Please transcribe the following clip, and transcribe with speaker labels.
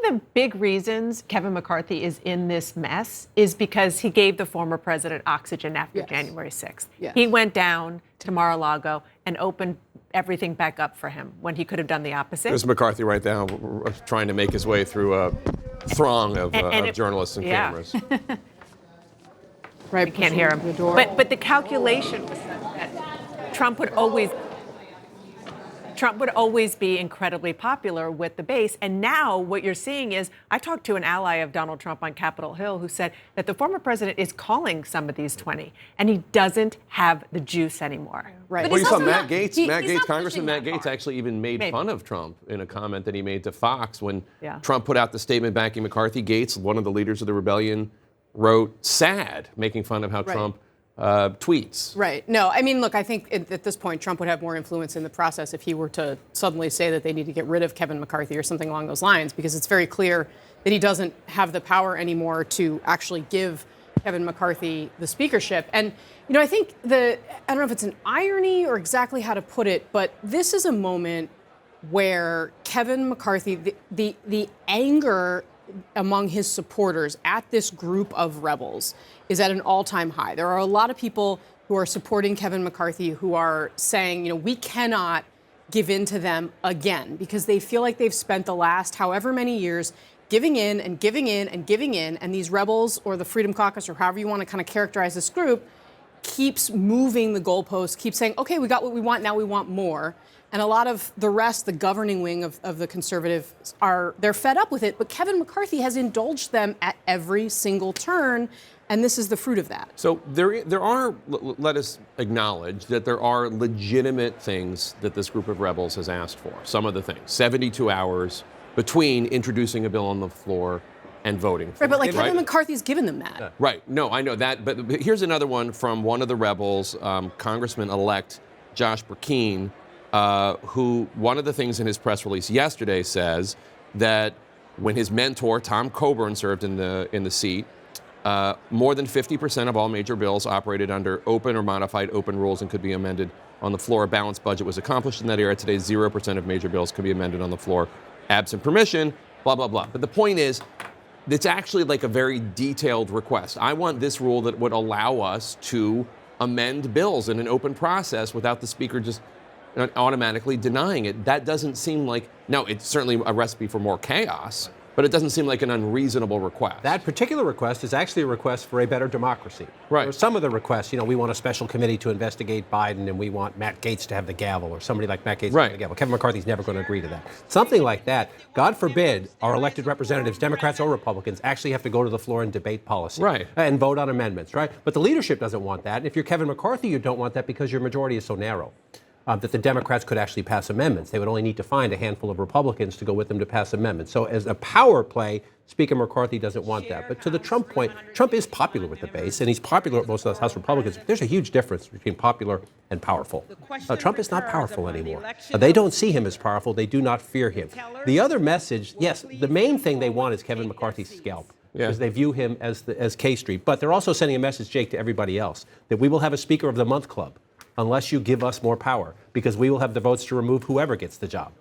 Speaker 1: the big reasons Kevin McCarthy is in this mess is because he gave the former president oxygen after January 6th.
Speaker 2: Yes.
Speaker 1: He went down to Mar-a-Lago and opened everything back up for him when he could have done the opposite.
Speaker 3: There's McCarthy right now trying to make his way through a throng of journalists and cameras.
Speaker 2: Right,
Speaker 1: you can't hear him. But the calculation was that Trump would always be incredibly popular with the base. And now what you're seeing is, I talked to an ally of Donald Trump on Capitol Hill who said that the former president is calling some of these 20, and he doesn't have the juice anymore.
Speaker 2: Right.
Speaker 3: Well, you saw Matt Gaetz, Congressman Matt Gaetz actually even made fun of Trump in a comment that he made to Fox when Trump put out the statement backing McCarthy. Gaetz, one of the leaders of the rebellion, wrote sad, making fun of how Trump tweets.
Speaker 2: Right. No, I mean, look, I think at this point, Trump would have more influence in the process if he were to suddenly say that they need to get rid of Kevin McCarthy or something along those lines, because it's very clear that he doesn't have the power anymore to actually give Kevin McCarthy the speakership. And, you know, I think I don't know if it's an irony or exactly how to put it, but this is a moment where Kevin McCarthy, the anger among his supporters at this group of rebels is at an all-time high. There are a lot of people who are supporting Kevin McCarthy who are saying, you know, we cannot give in to them again, because they feel like they've spent the last however many years giving in and giving in and giving in, and these rebels or the Freedom Caucus or however you want to kind of characterize this group keeps moving the goalposts, keeps saying, okay, we got what we want, now we want more. And a lot of the rest, the governing wing of the conservatives, they're fed up with it. But Kevin McCarthy has indulged them at every single turn, and this is the fruit of that.
Speaker 3: So there are, let us acknowledge that there are legitimate things that this group of rebels has asked for. Some of the things, 72 hours between introducing a bill on the floor and voting for
Speaker 2: it. But like
Speaker 3: Kevin
Speaker 2: McCarthy's given them that.
Speaker 3: Right. No, I know that. But here's another one from one of the rebels, Congressman-elect Josh Burkeen, who one of the things in his press release yesterday says that when his mentor, Tom Coburn, served in the seat, more than 50% of all major bills operated under open or modified open rules and could be amended on the floor. A balanced budget was accomplished in that era. Today, 0% of major bills could be amended on the floor, absent permission, blah, blah, blah. But the point is, it's actually like a very detailed request. I want this rule that would allow us to amend bills in an open process without the speaker just automatically denying it. That doesn't seem like, now it's certainly a recipe for more chaos, but it doesn't seem like an unreasonable request.
Speaker 4: That particular request is actually a request for a better democracy.
Speaker 3: Right.
Speaker 4: Or some of the requests, you know, we want a special committee to investigate Biden and we want Matt Gaetz to have the gavel, or somebody like Matt Gaetz to have the gavel. Kevin McCarthy's never going to agree to that. Something like that, God forbid our elected representatives, Democrats or Republicans, actually have to go to the floor and debate policy.
Speaker 3: Right.
Speaker 4: And vote on amendments, right? But the leadership doesn't want that. And if you're Kevin McCarthy, you don't want that because your majority is so narrow. That the Democrats could actually pass amendments. They would only need to find a handful of Republicans to go with them to pass amendments. So as a power play, Speaker McCarthy doesn't want that. But to the Trump point, Trump is popular with the base, and he's popular with most of the House Republicans. There's a huge difference between popular and powerful. Trump is not powerful anymore. They don't see him as powerful. They do not fear him. The other message, yes, the main thing they want is Kevin McCarthy's scalp. Because they view him as K Street. But they're also sending a message, Jake, to everybody else, that we will have a Speaker of the Month club unless you give us more power, because we will have the votes to remove whoever gets the job.